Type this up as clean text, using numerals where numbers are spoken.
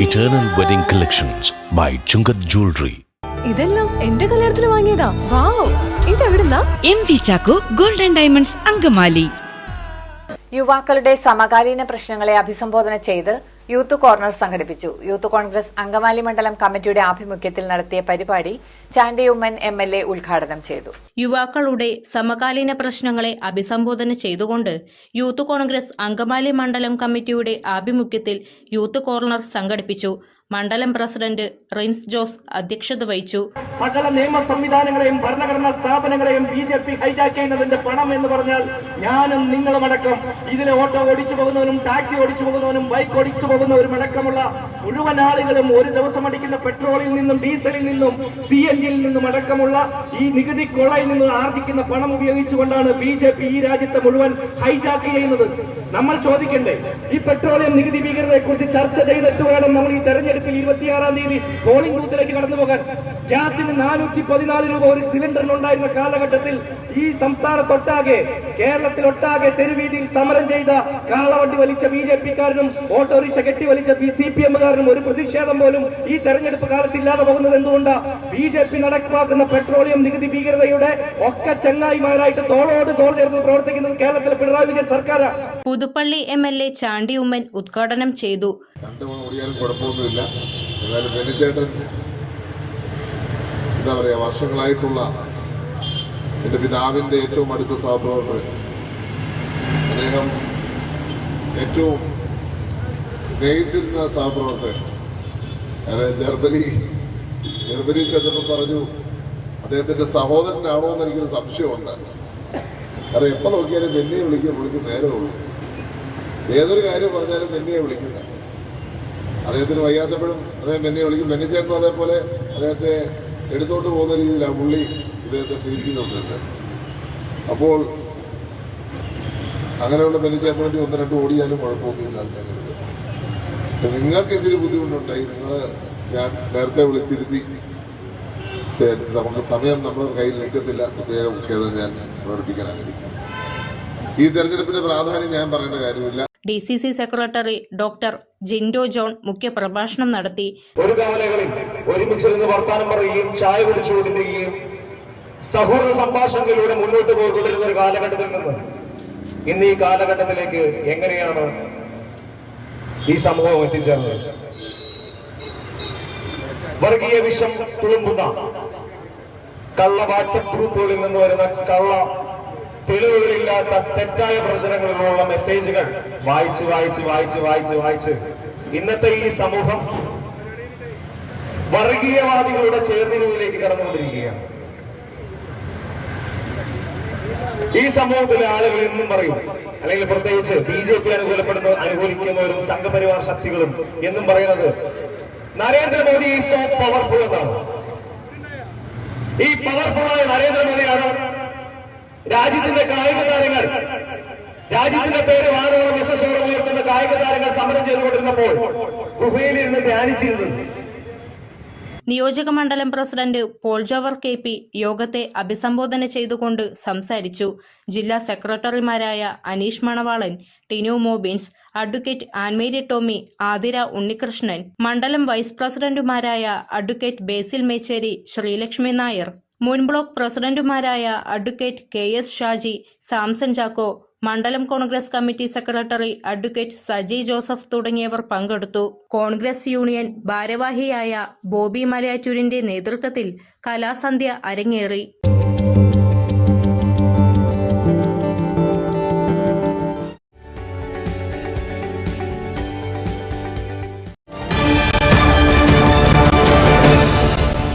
Eternal Wedding Collections by Chungat Jewelry. ഇതെല്ലാം എന്റെ കല്യാണത്തിന് വാങ്ങിയതാ. വാവ്, ഇതെവിടുന്നാ? MV Chacko Gold and Diamonds Angamaly. യുവാക്കളുടെ സമകാലീന പ്രശ്നങ്ങളെ അഭിസംബോധന ചെയ്ത് യൂത്ത് കോർണർ സംഘടിപ്പിച്ചു. യൂത്ത് കോൺഗ്രസ് അങ്കമാലി മണ്ഡലം കമ്മിറ്റിയുടെ ആഭിമുഖ്യത്തിൽ നടത്തിയ പരിപാടി ചാണ്ടി ഉമ്മൻ MLA ഉദ്ഘാടനം ചെയ്തു. യുവാക്കളുടെ സമകാലീന പ്രശ്നങ്ങളെ അഭിസംബോധന ചെയ്തുകൊണ്ട് യൂത്ത് കോൺഗ്രസ് അങ്കമാലി മണ്ഡലം കമ്മിറ്റിയുടെ ആഭിമുഖ്യത്തിൽ യൂത്ത് കോർണർ സംഘടിപ്പിച്ചു. മണ്ഡലം പ്രസിഡന്റ് റിൻസ് ജോസ് അധ്യക്ഷത വഹിച്ചു. സകല നിയമ സംവിധാനങ്ങളെയും ഭരണഘടനാ സ്ഥാപനങ്ങളെയും BJP ഹൈജാക്ക് ചെയ്യുന്നതിന്റെ പണം എന്ന് പറഞ്ഞാൽ ഞാനും നിങ്ങളുമടക്കം ഇതിലെ ഓട്ടോ ഓടിച്ചു പോകുന്നവനും ടാക്സി ഓടിച്ചു പോകുന്നവനും ബൈക്ക് ഓടിച്ചു പോകുന്നവരും അടക്കമുള്ള മുഴുവൻ ആളുകളും ഒരു ദിവസം അടിക്കുന്ന പെട്രോളിൽ നിന്നും ഡീസലിൽ നിന്നും CNGയിൽ നിന്നും അടക്കമുള്ള ഈ നികുതി കൊള്ളയിൽ നിന്നും ആർജിക്കുന്ന പണം ഉപയോഗിച്ചുകൊണ്ടാണ് BJP ഈ രാജ്യത്തെ മുഴുവൻ ഹൈജാക്ക് ചെയ്യുന്നത്. നമ്മൾ ചോദിക്കണ്ടേ, ഈ പെട്രോളിയം നികുതി ഭീകരതയെ കുറിച്ച് ചർച്ച ചെയ്തിട്ട് വേണം നമ്മൾ ഈ തെരഞ്ഞെടുപ്പിൽ 26-ാം തീയതി പോളിംഗ് ബൂത്തിലേക്ക് കടന്നു പോകാൻ. ഗ്യാസിന് 414 രൂപ ഒരു സിലിണ്ടറിനുണ്ടായിരുന്ന കാലഘട്ടത്തിൽ ഈ സംസ്ഥാനത്തൊട്ടാകെ കേരളത്തിലൊട്ടാകെ തെരുവീതിയിൽ സമരം ചെയ്ത കാളവണ്ടി വലിച്ച BJP-കാരനും ഓട്ടോറിക്ഷ കെട്ടി വലിച്ച CPM-കാരനും ഒരു പ്രതിഷേധം പോലും ഈ തെരഞ്ഞെടുപ്പ് കാലത്ത് ഇല്ലാതെ പോകുന്നത് എന്തുകൊണ്ടാ? BJP നടപ്പാക്കുന്ന പെട്രോളിയം നികുതി ഭീകരതയുടെ ഒക്കെ ചങ്ങായിമാരായിട്ട് തോളോട് തോൾ ചേർന്ന് പ്രവർത്തിക്കുന്നത് കേരളത്തിലെ പിണറായി വിജയൻ സർക്കാരാണ്. പുതുപ്പള്ളി MLA ചാണ്ടി ഉമ്മൻ ഉദ്ഘാടനം ചെയ്തു. ഓടിയാലും കുഴപ്പമൊന്നുമില്ല. എന്നാലും ബെന്നിച്ചേട്ടൻ എന്താ പറയാ, വർഷങ്ങളായിട്ടുള്ള എന്റെ പിതാവിന്റെ ഏറ്റവും അടുത്ത സഹപ്രവർത്തകൻ, അദ്ദേഹം ഏറ്റവും സ്നേഹിച്ചിരുന്ന സഹപ്രവർത്തകൻ. ജർമ്മനി ചെന്നപ്പോൾ പറഞ്ഞു അദ്ദേഹത്തിന്റെ സഹോദരനാണോ എന്ന് എനിക്കൊരു സംശയമുണ്ട്. കാരണം എപ്പോ നോക്കിയാലും ബെന്നിയെ വിളിക്കും നേരമുള്ളൂ. ഏതൊരു കാര്യം പറഞ്ഞാലും ബെന്നിയെ വിളിക്കുന്നത്. അദ്ദേഹത്തിന് വയ്യാത്തപ്പോഴും അദ്ദേഹം ബെന്നിയെ വിളിക്കും. ബെന്നിച്ചേട്ടനും അതേപോലെ അദ്ദേഹത്തെ എടുത്തോണ്ട് പോകുന്ന രീതിയിലാണ് പുള്ളി ഇദ്ദേഹത്തെ ട്രീറ്റ് ചെയ്തുകൊണ്ടിരുന്നത്. അപ്പോൾ അങ്ങനെയുള്ള ബെന്നിച്ചേട്ടന് വേണ്ടി 1-2 ഓടിയാലും കുഴപ്പമൊന്നുമില്ല. നിങ്ങൾക്ക് ഇച്ചിരി ബുദ്ധിമുട്ടുണ്ടായി. ഞാൻ നേരത്തെ വിളിച്ചിരുത്തി. നമുക്ക് സമയം നമ്മുടെ കയ്യിൽ നിൽക്കത്തില്ല. പ്രത്യേകം ഖേദം ഞാൻ പ്രകടിപ്പിക്കാൻ ആഗ്രഹിക്കുന്നു. ഈ തെരഞ്ഞെടുപ്പിന്റെ പ്രാധാന്യം ഞാൻ പറയേണ്ട കാര്യമില്ല. DCC secretary doctor Jinto John മുഖ്യപ്രഭാഷണം നടത്തി. ഒരു കാലങ്ങളിൽ ഒരുമിച്ചിരുന്ന് വർത്താനം പറയുകയും ചായ കുടിച്ചുകൊണ്ടിരിക്കുകയും സൗഹൃദ സംഭാഷണങ്ങളിലൂടെ മുന്നോട്ട് പോയിക്കൊണ്ടിരുന്ന ഒരു കാലഘട്ടത്തിൽ നിന്ന് ഇന്ന് ഈ കാലഘട്ടത്തിലേക്ക് എങ്ങനെയാണ് ഈ സമൂഹം എത്തിച്ചേർന്നത്? വർഗീയ വിഷം തുളുമ്പുന്ന കള്ള വാട്സപ്പ് ഗ്രൂപ്പുകളിൽ നിന്ന് വരുന്ന കള്ള തെളിവുകളില്ലാത്ത തെറ്റായ പ്രചരണങ്ങളിലുള്ള മെസ്സേജുകൾ വായിച്ച് ഇന്നത്തെ ഈ സമൂഹം വർഗീയവാദികളുടെ ചേർന്നിരിവിലേക്ക് കടന്നുകൊണ്ടിരിക്കുകയാണ്. ഈ സമൂഹത്തിലെ ആളുകൾ എന്നും പറയും, അല്ലെങ്കിൽ പ്രത്യേകിച്ച് BJP അനുകൂലിക്കുന്നവരും സംഘപരിവാർ ശക്തികളും എന്നും പറയുന്നത് നരേന്ദ്രമോദി ഈസ് സോ പവർഫുൾ എന്നാണ്. ഈ പവർഫുള്ളായ നരേന്ദ്രമോദിയാണ് രാജ്യത്തിന്റെ കായിക താരങ്ങൾ, രാജ്യത്തിന്റെ പേര് വാനോളം യശസ്സോളം ഉയർത്തുന്ന കായിക താരങ്ങൾ സമരം ചെയ്തുകൊണ്ടിരുന്നപ്പോൾ ഗുഹയിലിരുന്ന് ധ്യാനിച്ചിരുന്നത്. നിയോജക മണ്ഡലം പ്രസിഡന്റ് പോൾ ജോവർ KP യോഗത്തെ അഭിസംബോധന ചെയ്തുകൊണ്ട് സംസാരിച്ചു. ജില്ലാ സെക്രട്ടറിമാരായ അനീഷ് മണവാളൻ, ടിനു മോബിൻസ്, അഡ്വക്കേറ്റ് ആൻമേരി ടോമി, ആതിര ഉണ്ണികൃഷ്ണൻ, മണ്ഡലം വൈസ് പ്രസിഡന്റുമാരായ അഡ്വക്കേറ്റ് ബേസിൽ മേച്ചേരി, ശ്രീലക്ഷ്മി നായർ, മുൻ ബ്ലോക്ക് പ്രസിഡന്റുമാരായ അഡ്വക്കേറ്റ് KS ഷാജി, സാംസൺ ചാക്കോ, മണ്ഡലം Congress committee secretary advocate Saji Joseph തുടങ്ങിയവർ പങ്കെടുത്തു. കോൺഗ്രസ് യൂണിയൻ ഭാരവാഹിയായ ബോബി മലയാറ്റൂരിന്റെ നേതൃത്വത്തിൽ കലാസന്ധ്യ അരങ്ങേറി.